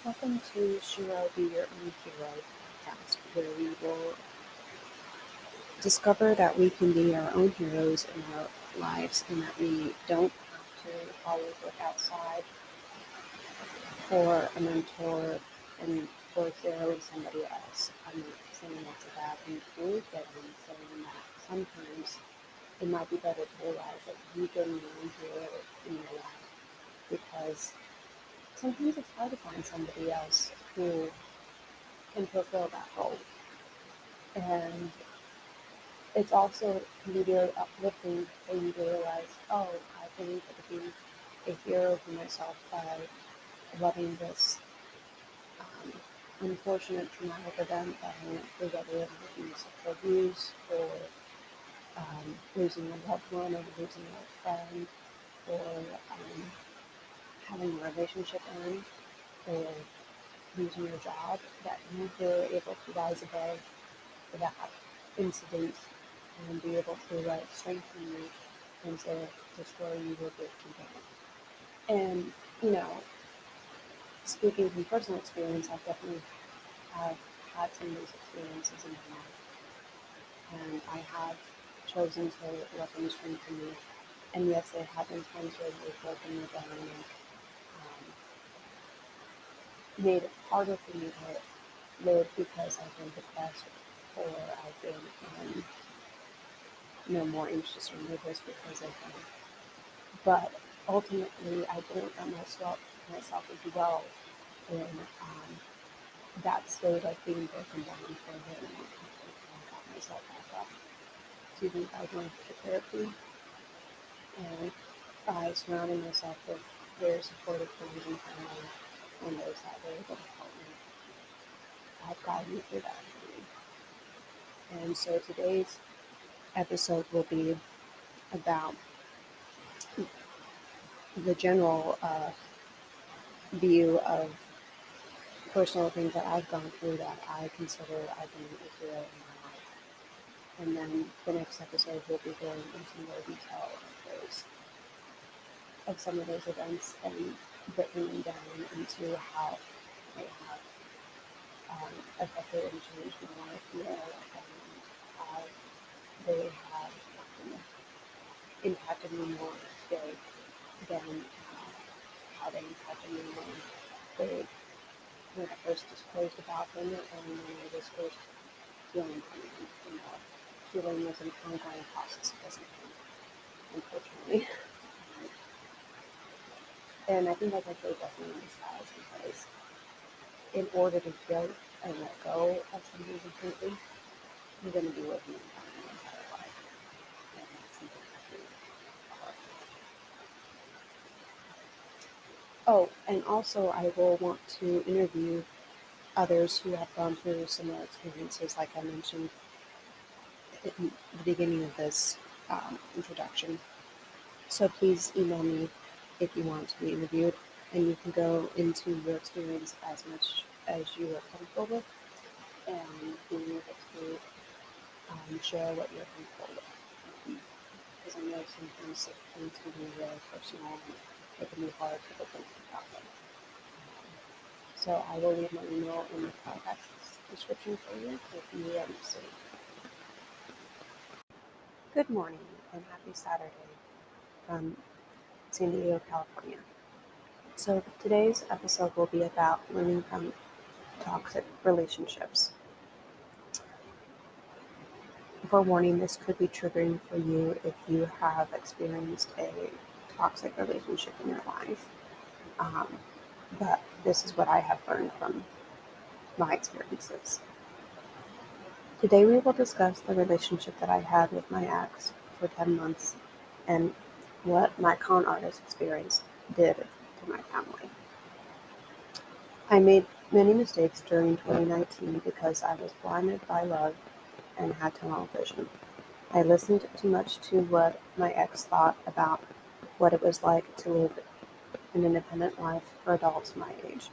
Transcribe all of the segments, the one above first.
Welcome to Sherobeyour podcast, where we will discover that we can be our own heroes in our lives and that we don't have to always look outside for a mentor and for heroing somebody else. I'm not saying that's a bad thing to do, but I'm saying that sometimes it might be better to realize that you can be your own hero in your life because sometimes it's hard to find somebody else who can fulfill that role. And it's also can be very uplifting for you to realize, oh, I've been able to be a hero for myself by loving this unfortunate traumatic event that I went through, whether it was sexual abuse or losing a loved one or losing a friend or having a relationship end or losing your job, that you were able to rise above that incident and be able to strengthen you and to destroy you with your down. And, speaking from personal experience, I've definitely have had some of those experiences in my life. And I have chosen to let them strengthen me. And yes, there have been times where they've broken me down and made it harder for me to live because I've been depressed or I've been more anxious or nervous because of them. But ultimately, I didn't let myself as well in that state of being broken down for a very long time. I got myself back up by going to therapy and by surrounding myself with very supportive friends and family and those that were able to help me guide me through that journey. And so today's episode will be about the general view of personal things that I've gone through that I consider I've been a hero in my life. And then the next episode will be going into more detail of some of those events and breaking them down into how they have affected and changed my life and how they have impacted me more today than how they impacted me when I first disclosed about them and when I was first healing from them. Healing was an ongoing process, it doesn't end, unfortunately. And I think that's actually definitely in disguise because in order to heal and let go of something completely, you're going to be living in pain your entire life. And that's something that's really hard. Oh, and also I will want to interview others who have gone through similar experiences, like I mentioned in the beginning of this introduction. So please email me if you want to be interviewed, and you can go into your experience as much as you are comfortable with, and being able to share what you're comfortable with. Because I know sometimes things can be really personal and it can be hard to open about them. So I will leave my email in the podcast description for you if you are interested. Good morning and happy Saturday from San Diego, California. So today's episode will be about learning from toxic relationships. For warning, this could be triggering for you if you have experienced a toxic relationship in your life. But this is what I have learned from my experiences. Today we will discuss the relationship that I had with my ex for 10 months and what my con artist experience did to my family. I made many mistakes during 2019 because I was blinded by love and had tunnel vision. I listened too much to what my ex thought about what it was like to live an independent life for adults my age.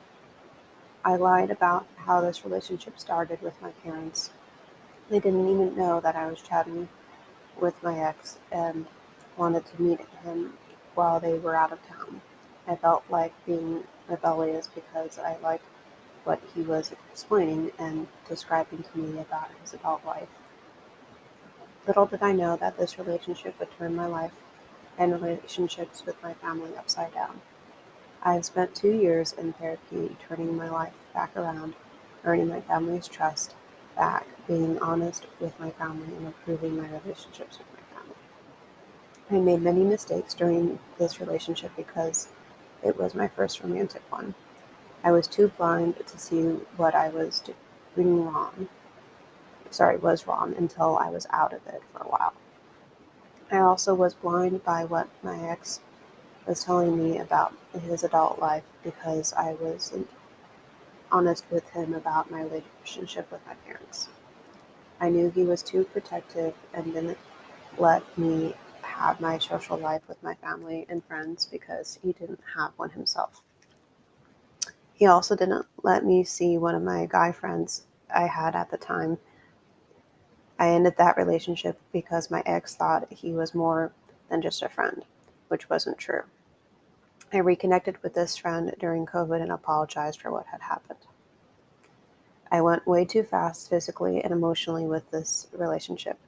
I lied about how this relationship started with my parents. They didn't even know that I was chatting with my ex and wanted to meet him while they were out of town. I felt like being rebellious because I liked what he was explaining and describing to me about his adult life. Little did I know that this relationship would turn my life and relationships with my family upside down. I have spent 2 years in therapy turning my life back around, earning my family's trust back, being honest with my family, and improving my relationships with my family. I made many mistakes during this relationship because it was my first romantic one. I was too blind to see what I was doing was wrong until I was out of it for a while. I also was blind by what my ex was telling me about his adult life because I wasn't honest with him about my relationship with my parents. I knew he was too protective and didn't let me have my social life with my family and friends because he didn't have one himself. He also didn't let me see one of my guy friends I had at the time. I ended that relationship because my ex thought he was more than just a friend, which wasn't true. I reconnected with this friend during COVID and apologized for what had happened. I went way too fast physically and emotionally with this relationship.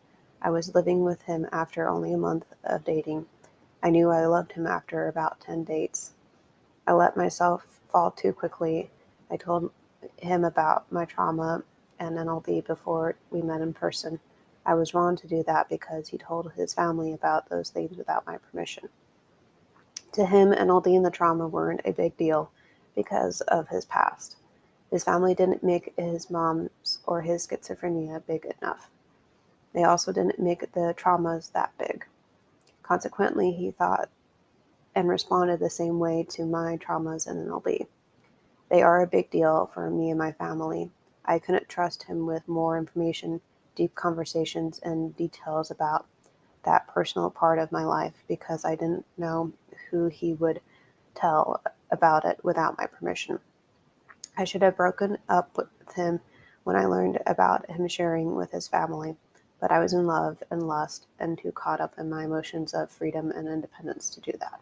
I was living with him after only a month of dating. I knew I loved him after about 10 dates. I let myself fall too quickly. I told him about my trauma and NLD before we met in person. I was wrong to do that because he told his family about those things without my permission. To him, NLD and the trauma weren't a big deal because of his past. His family didn't make his mom's or his schizophrenia big enough. They also didn't make the traumas that big. Consequently, he thought and responded the same way to my traumas and NLD. They are a big deal for me and my family. I couldn't trust him with more information, deep conversations, and details about that personal part of my life because I didn't know who he would tell about it without my permission. I should have broken up with him when I learned about him sharing with his family, but I was in love and lust and too caught up in my emotions of freedom and independence to do that.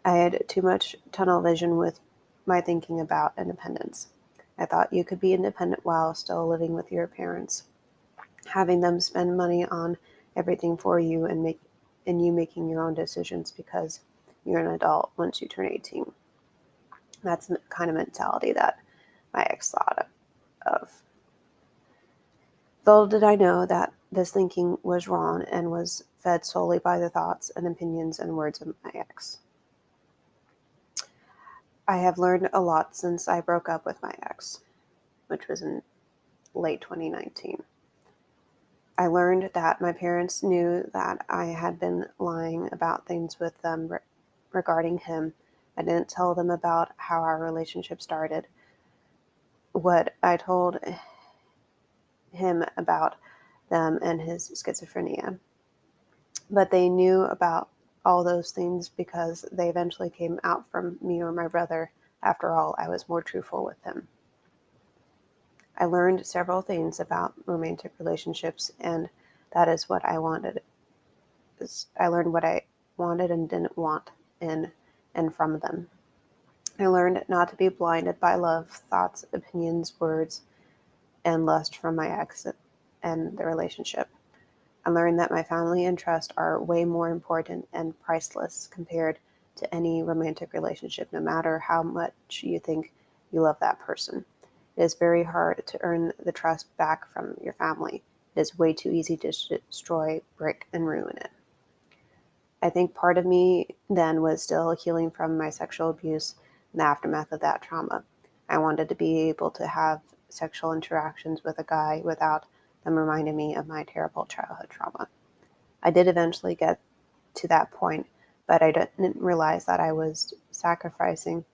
I had too much tunnel vision with my thinking about independence. I thought you could be independent while still living with your parents, having them spend money on everything for you and you making your own decisions because you're an adult once you turn 18. That's the kind of mentality that my ex thought of. Little did I know that this thinking was wrong and was fed solely by the thoughts and opinions and words of my ex. I have learned a lot since I broke up with my ex, which was in late 2019. I learned that my parents knew that I had been lying about things with them regarding him. I didn't tell them about how our relationship started, what I told him about them and his schizophrenia. But they knew about all those things because they eventually came out from me or my brother. After all, I was more truthful with him. I learned several things about romantic relationships, and that is what I wanted. I learned what I wanted and didn't want in and from them. I learned not to be blinded by love, thoughts, opinions, words, and lust from my ex and the relationship. I learned that my family and trust are way more important and priceless compared to any romantic relationship, no matter how much you think you love that person. It is very hard to earn the trust back from your family. It is way too easy to destroy, break, and ruin it. I think part of me then was still healing from my sexual abuse and the aftermath of that trauma. I wanted to be able to have sexual interactions with a guy without them reminding me of my terrible childhood trauma. I did eventually get to that point, but I didn't realize that I was sacrificing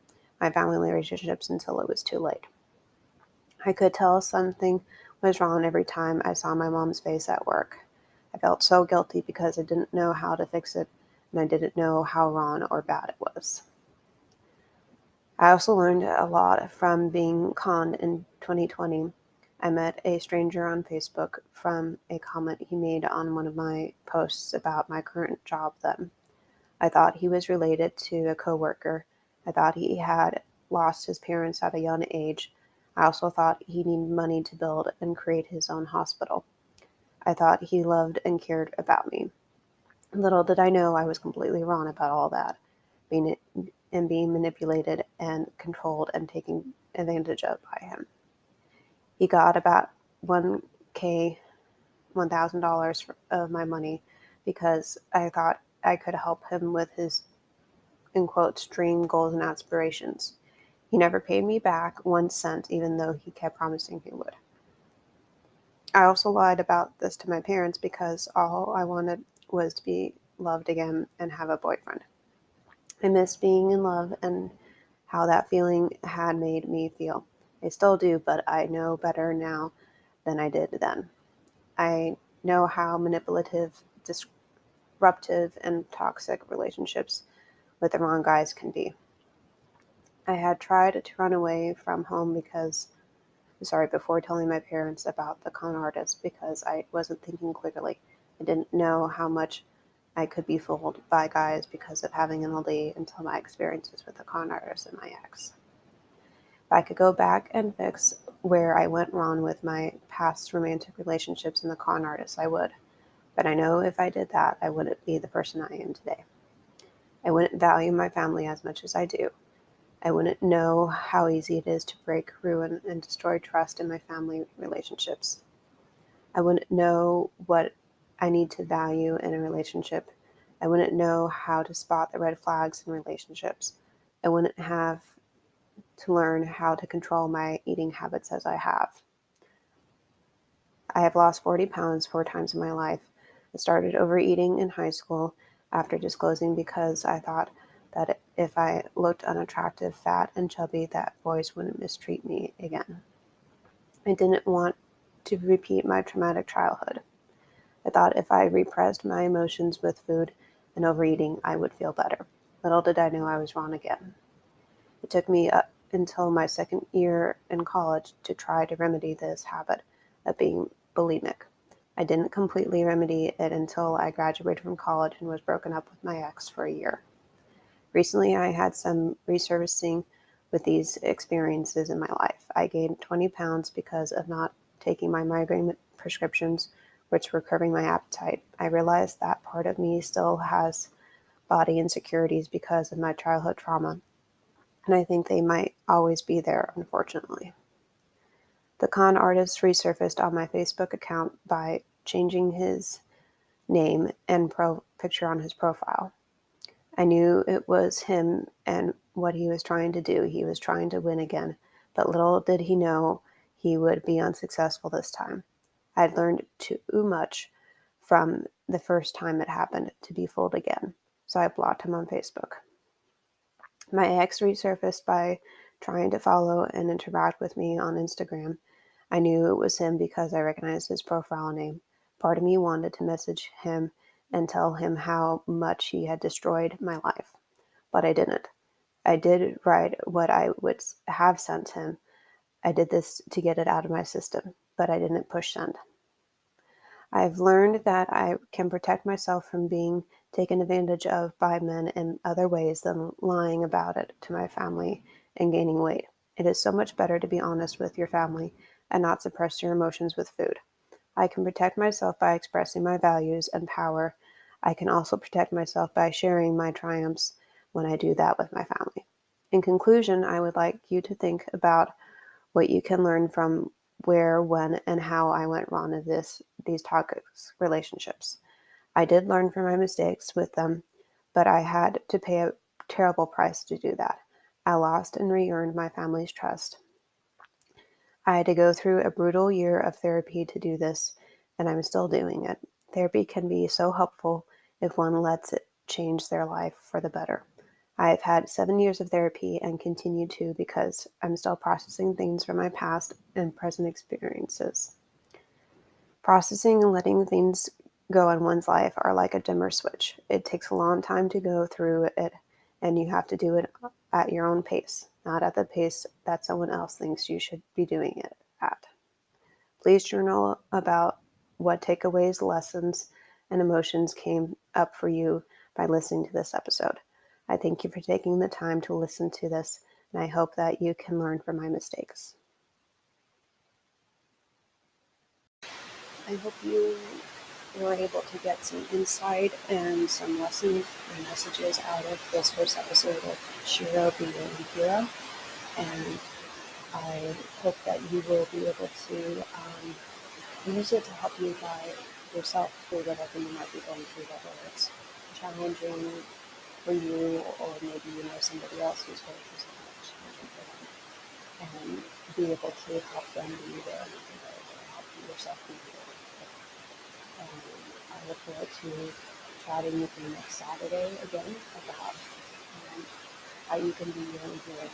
my family relationships until it was too late. I could tell something was wrong every time I saw my mom's face at work. I felt so guilty because I didn't know how to fix it, and I didn't know how wrong or bad it was. I also learned a lot from being conned in 2020. I met a stranger on Facebook from a comment he made on one of my posts about my current job then. I thought he was related to a coworker. I thought he had lost his parents at a young age, I also thought he needed money to build and create his own hospital. I thought he loved and cared about me. Little did I know I was completely wrong about all that, being manipulated and controlled and taken advantage of by him. He got about $1,000 of my money because I thought I could help him with his, in quotes, dream goals and aspirations. He never paid me back 1 cent, even though he kept promising he would. I also lied about this to my parents because all I wanted was to be loved again and have a boyfriend. I missed being in love and how that feeling had made me feel. I still do, but I know better now than I did then. I know how manipulative, disruptive, and toxic relationships with the wrong guys can be. I had tried to run away from home before telling my parents about the con artist because I wasn't thinking clearly. I didn't know how much I could be fooled by guys because of having an LD until my experiences with the con artist and my ex. If I could go back and fix where I went wrong with my past romantic relationships and the con artist, I would. But I know if I did that, I wouldn't be the person I am today. I wouldn't value my family as much as I do. I wouldn't know how easy it is to break, ruin, and destroy trust in my family relationships. I wouldn't know what I need to value in a relationship. I wouldn't know how to spot the red flags in relationships. I wouldn't have to learn how to control my eating habits as I have. I have lost 40 pounds 4 times in my life. I started overeating in high school after disclosing because I thought that if I looked unattractive, fat, and chubby, that boys wouldn't mistreat me again. I didn't want to repeat my traumatic childhood. I thought if I repressed my emotions with food and overeating, I would feel better. Little did I know I was wrong again. It took me up until my second year in college to try to remedy this habit of being bulimic. I didn't completely remedy it until I graduated from college and was broken up with my ex for a year. Recently, I had some resurfacing with these experiences in my life. I gained 20 pounds because of not taking my migraine prescriptions, which were curbing my appetite. I realized that part of me still has body insecurities because of my childhood trauma, and I think they might always be there, unfortunately. The con artist resurfaced on my Facebook account by changing his name and picture on his profile. I knew it was him and what he was trying to do. He was trying to win again, but little did he know he would be unsuccessful this time. I had learned too much from the first time it happened to be fooled again, so I blocked him on Facebook. My ex resurfaced by trying to follow and interact with me on Instagram. I knew it was him because I recognized his profile name. Part of me wanted to message him and tell him how much he had destroyed my life, but I didn't. I did write what I would have sent him. I did this to get it out of my system, but I didn't push send. I've learned that I can protect myself from being taken advantage of by men in other ways than lying about it to my family and gaining weight. It is so much better to be honest with your family and not suppress your emotions with food. I can protect myself by expressing my values and power. I can also protect myself by sharing my triumphs when I do that with my family. In conclusion, I would like you to think about what you can learn from where, when, and how I went wrong in these toxic relationships. I did learn from my mistakes with them, but I had to pay a terrible price to do that. I lost and re-earned my family's trust. I had to go through a brutal year of therapy to do this, and I'm still doing it. Therapy can be so helpful if one lets it change their life for the better. I've had 7 years of therapy and continue to because I'm still processing things from my past and present experiences. Processing and letting things go in one's life are like a dimmer switch. It takes a long time to go through it, and you have to do it at your own pace, not at the pace that someone else thinks you should be doing it at. Please journal about what takeaways, lessons, and emotions came up for you by listening to this episode. I thank you for taking the time to listen to this. And I hope that you can learn from my mistakes. I hope you were able to get some insight and some lessons and messages out of this first episode of Shero, Be Your Own Hero. And I hope that you will be able to use it to help you guide yourself through whatever you might be going through, whether it's challenging for you or maybe you know somebody else who's going through something that's challenging for them, and be able to help them be their own hero or help yourself be your own hero. And I look forward to chatting with you next Saturday again about how you can be your own hero.